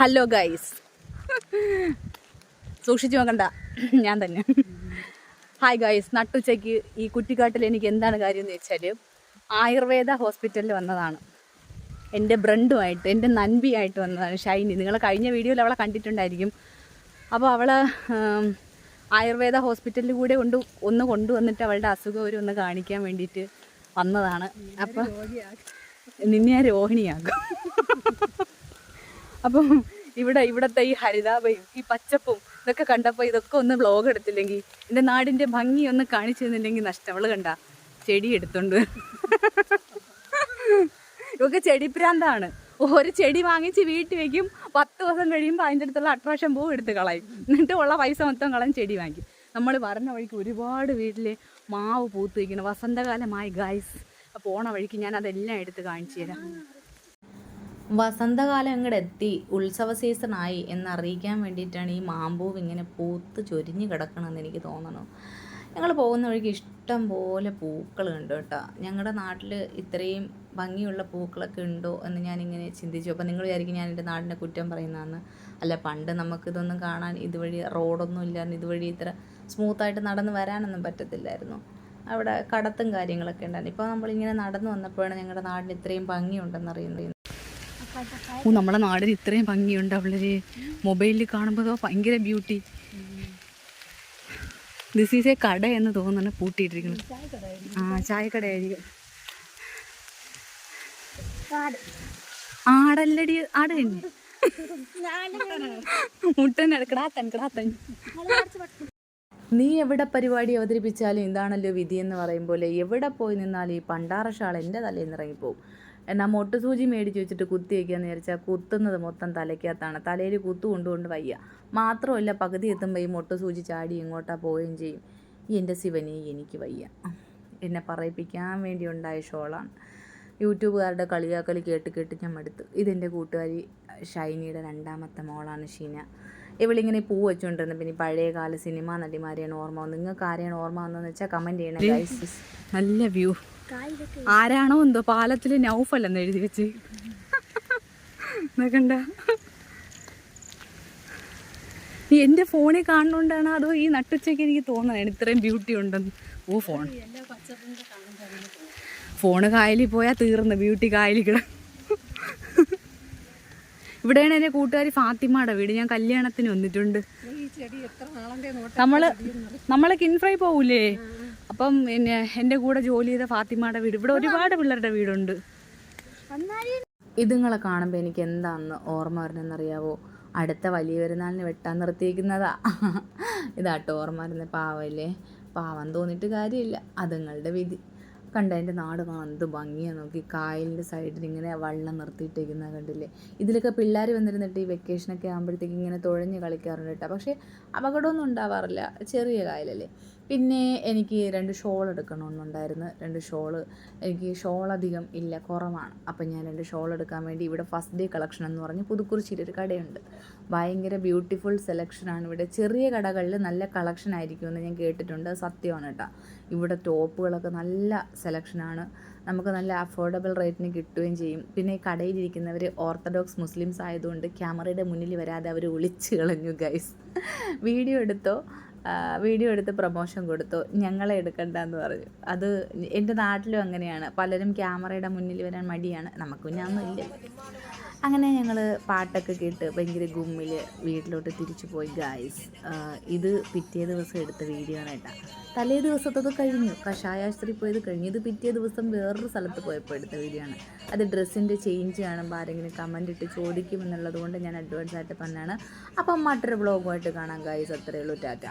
Hello guys, സൂക്ഷിച്ചു നോക്കണ്ട, ഞാൻ തന്നെ. ഹായ് ഗൈസ്, നട്ടുച്ചയ്ക്ക് ഈ കുറ്റിക്കാട്ടിൽ എനിക്ക് എന്താണ് കാര്യം എന്ന് വെച്ചാൽ ആയുർവേദ ഹോസ്പിറ്റലിൽ വന്നതാണ്. എൻ്റെ ബ്രണ്ടുമായിട്ട്, എൻ്റെ നൻപിയായിട്ട് വന്നതാണ് ഷൈനി. നിങ്ങൾ കഴിഞ്ഞ വീഡിയോയിൽ അവളെ കണ്ടിട്ടുണ്ടായിരിക്കും. അപ്പോൾ അവളെ ആയുർവേദ ഹോസ്പിറ്റലിൽ കൂടെ കൊണ്ടുവന്നിട്ട് അവളുടെ അസുഖം ഒന്ന് കാണിക്കാൻ വേണ്ടിയിട്ട് വന്നതാണ്. അപ്പം നിന്നെ ഞാൻ രോഹിണിയാക്കും. അപ്പം ഇവിടുത്തെ ഈ ഹരിതാപയും ഈ പച്ചപ്പും ഇതൊക്കെ കണ്ടപ്പോൾ ഇതൊക്കെ ഒന്ന് വ്ലോഗ് എടുത്തില്ലെങ്കിൽ, എൻ്റെ നാടിൻ്റെ ഭംഗി ഒന്ന് കാണിച്ചു തന്നില്ലെങ്കിൽ നഷ്ടം. അവള് കണ്ട ചെടി എടുത്തോണ്ട് ഇവക്ക് ചെടിപ്രാന്താണ്. ഒരു ചെടി വാങ്ങിച്ച് വീട്ടിൽ വയ്ക്കും, 10 ദിവസം കഴിയുമ്പോൾ അതിൻ്റെ അടുത്തുള്ള അട്രാക്ഷൻ പൂവ് എടുത്ത് കളയും, എന്നിട്ട് ഉള്ള പൈസ മൊത്തം കളയും ചെടി വാങ്ങിക്കും. നമ്മൾ പറഞ്ഞ വഴിക്ക് ഒരുപാട് വീട്ടിൽ മാവ് പൂത്ത് വയ്ക്കണം. വസന്തകാലമായി ഗൈസ്. പോണ വഴിക്ക് ഞാൻ അതെല്ലാം എടുത്ത് കാണിച്ചു തരാം. വസന്തകാലം ഇങ്ങോട്ട് എത്തി, ഉത്സവ സീസണായി എന്നറിയിക്കാൻ വേണ്ടിയിട്ടാണ് ഈ മാമ്പൂവ് ഇങ്ങനെ പൂത്ത് ചൊരിഞ്ഞ് കിടക്കണമെന്ന് എനിക്ക് തോന്നണം. ഞങ്ങൾ പോകുന്ന വഴിക്ക് ഇഷ്ടം പോലെ പൂക്കൾ ഉണ്ട് കേട്ടോ. ഞങ്ങളുടെ നാട്ടിൽ ഇത്രയും ഭംഗിയുള്ള പൂക്കളൊക്കെ ഉണ്ടോ എന്ന് ഞാനിങ്ങനെ ചിന്തിച്ചു. അപ്പോൾ നിങ്ങൾ വിചാരിക്കും ഞാൻ എൻ്റെ നാടിനെ കുറ്റം പറയുന്നതെന്ന്. അല്ല, പണ്ട് നമുക്കിതൊന്നും കാണാൻ ഇതുവഴി റോഡൊന്നും ഇല്ലായിരുന്നു, ഇതുവഴി ഇത്ര സ്മൂത്തായിട്ട് നടന്ന് വരാനൊന്നും പറ്റത്തില്ലായിരുന്നു. അവിടെ കടത്തും കാര്യങ്ങളൊക്കെ ഉണ്ടായിരുന്നു. ഇപ്പോൾ നമ്മളിങ്ങനെ നടന്നു വന്നപ്പോഴാണ് ഞങ്ങളുടെ നാടിന് ഇത്രയും ഭംഗിയുണ്ടെന്നറിയുന്നത്. നമ്മളെ നാടിന് ഇത്രയും ഭംഗിയുണ്ട്. അവളൊരു മൊബൈലിൽ കാണുമ്പോൾ ഭയങ്കര ബ്യൂട്ടി. ദിസ് ഈസ് എ കട എന്ന് തോന്നുന്നു, പൂട്ടിയിട്ടിരിക്കുന്നത്. ചായക്കടയായിരിക്കും. ആടല്ലടി, ആട് തന്നെ മുട്ടൻ. നീ എവിടെ പരിപാടി അവതരിപ്പിച്ചാലും ഇതാണല്ലോ വിധി എന്ന് പറയും പോലെ, എവിടെ പോയി നിന്നാലും ഈ പണ്ടാറശാൾ എൻ്റെ തലയിൽ നിന്ന് ഇറങ്ങിപ്പോവും. എന്നാൽ മൊട്ടുസൂചി മേടിച്ച് വെച്ചിട്ട് കുത്തി വയ്ക്കാന്ന് വിചാരിച്ചാൽ കുത്തുന്നത് മൊത്തം തലയ്ക്കകത്താണ്. തലയിൽ കുത്തു കൊണ്ടുകൊണ്ട് വയ്യ. മാത്രമല്ല, പകുതി എത്തുമ്പോൾ ഈ മൊട്ടുസൂചി ചാടി ഇങ്ങോട്ടാ പോവുകയും ചെയ്യും. എൻ്റെ ശിവനെ, എനിക്ക് വയ്യ. എന്നെ പറയിപ്പിക്കാൻ വേണ്ടി ഉണ്ടായ ഷോളാണ്. യൂട്യൂബുകാരുടെ കളിയാക്കളി കേട്ട് ഞാൻ മടുത്തു. ഇതെൻ്റെ കൂട്ടുകാരി ഷൈനിയുടെ 2ാമത്തെ മോളാണ് ഷീന. ഇവളിങ്ങനെ പൂ വെച്ചുകൊണ്ടിരുന്നത്. പിന്നെ പഴയകാല സിനിമാ നടിമാരെയാണ് ഓർമ്മ. നിങ്ങൾക്ക് ആരെയാണ് ഓർമ്മ വന്നതെന്ന് വെച്ചാൽ കമൻറ്റ് ചെയ്യണം ഗൈസ്. നല്ല വ്യൂ. ആരാണോ എന്തോ പാലത്തിൽ നൗഫല്ലെന്ന് എഴുതി വെച്ച് നോക്കണ്ട. എൻ്റെ ഫോണിൽ കാണുന്നോണ്ടാണ് അതോ ഈ നട്ടുച്ചയ്ക്ക് എനിക്ക് തോന്നണേ ഇത്രയും ബ്യൂട്ടി ഉണ്ടെന്ന്. ഫോണ് കായലിൽ പോയാൽ തീർന്ന്, ബ്യൂട്ടി കായലിൽ കിട. ഇവിടെയാണ് എൻ്റെ കൂട്ടുകാരി ഫാത്തിമയുടെ വീട്. ഞാൻ കല്യാണത്തിന് വന്നിട്ടുണ്ട്. നമ്മളെ കിൻഫ്രൈ പോകൂലേ, അപ്പം പിന്നെ എൻ്റെ കൂടെ ജോലി ചെയ്ത ഫാത്തിമയുടെ വീട്. ഇവിടെ ഒരുപാട് പിള്ളേരുടെ വീടുണ്ട്. ഇതുങ്ങളെ കാണുമ്പോൾ എനിക്ക് എന്താണെന്ന് ഓർമ്മ വരണമെന്നറിയാവോ? അടുത്ത വലിയ പെരുന്നാളിന് വെട്ടാൻ നിർത്തിയിരിക്കുന്നതാ. ഇതാട്ടോ ഓർമ്മ വരുന്ന. പാവല്ലേ, പാവം തോന്നിയിട്ട് കാര്യമില്ല, അതുങ്ങളുടെ വിധി. കണ്ട എൻ്റെ നാട് എന്ത് ഭംഗിയാണ് നോക്കി. കായലിൻ്റെ സൈഡിൽ ഇങ്ങനെ വള്ളം നിർത്തിയിട്ടേക്കുന്നത് കണ്ടില്ലേ? ഇതിലൊക്കെ പിള്ളേർ വന്നിരുന്നിട്ട് ഈ വെക്കേഷനൊക്കെ ആകുമ്പോഴത്തേക്ക് ഇങ്ങനെ തുഴഞ്ഞ് കളിക്കാറുണ്ട് കേട്ടോ. പക്ഷേ അപകടമൊന്നും ഉണ്ടാവാറില്ല, ചെറിയ കായലല്ലേ. പിന്നെ എനിക്ക് 2 ഷോൾ എടുക്കണമെന്നുണ്ടായിരുന്നു. 2 ഷോള്. എനിക്ക് ഷോളധികം ഇല്ല, കുറവാണ്. അപ്പം ഞാൻ 2 ഷോൾ എടുക്കാൻ വേണ്ടി ഇവിടെ ഫസ്റ്റ് ഡേ കളക്ഷൻ എന്ന് പറഞ്ഞ് പുതുക്കുറിശ്ശിയിലൊരു കടയുണ്ട്. ഭയങ്കര ബ്യൂട്ടിഫുൾ സെലക്ഷനാണ് ഇവിടെ. ചെറിയ കടകളിൽ നല്ല കളക്ഷൻ ആയിരിക്കുമെന്ന് ഞാൻ കേട്ടിട്ടുണ്ട്, സത്യമാണ് കേട്ടോ. ഇവിടെ ടോപ്പുകളൊക്കെ നല്ല സെലക്ഷനാണ്, നമുക്ക് നല്ല അഫോർഡബിൾ റേറ്റിന് കിട്ടുകയും ചെയ്യും. പിന്നെ ഈ കടയിലിരിക്കുന്നവർ ഓർത്തഡോക്സ് മുസ്ലിംസ് ആയതുകൊണ്ട് ക്യാമറയുടെ മുന്നിൽ വരാതെ അവർ ഒളിച്ച് കളഞ്ഞു ഗൈസ്. വീഡിയോ എടുത്ത് പ്രൊമോഷൻ കൊടുത്തു, ഞങ്ങളെ എടുക്കണ്ടെന്ന് പറഞ്ഞു. അത് എൻ്റെ നാട്ടിലും അങ്ങനെയാണ്. പലരും ക്യാമറയുടെ മുന്നിൽ വരാൻ മടിയാണ്. നമുക്ക് പിന്നെ ഒന്നുമില്ല. അങ്ങനെ ഞങ്ങൾ പാട്ടൊക്കെ കേട്ട് ഭയങ്കര ഗുമ്മിൽ വീട്ടിലോട്ട് തിരിച്ചു പോയി ഗായ്സ്. ഇത് പിറ്റേ ദിവസം എടുത്ത വീഡിയോ ആണ് കേട്ടോ. തലേ ദിവസത്തത് കഴിഞ്ഞു, കഷായാശുപത്രി പോയത് കഴിഞ്ഞു. ഇത് പിറ്റേ ദിവസം വേറൊരു സ്ഥലത്ത് പോയപ്പോൾ എടുത്ത വീഡിയോ ആണ്. അത് ഡ്രസ്സിൻ്റെ ചേഞ്ച് കാണുമ്പോൾ ആരെങ്കിലും കമൻ്റ് ഇട്ട് ചോദിക്കുമെന്നുള്ളത് കൊണ്ട് ഞാൻ അഡ്വാൻസ് ആയിട്ട് പറഞ്ഞാണ്. അപ്പം മറ്റൊരു വ്ളോഗുമായിട്ട് കാണാം ഗായ്സ്. അത്രയേ ഉള്ളൂ. ടാറ്റ.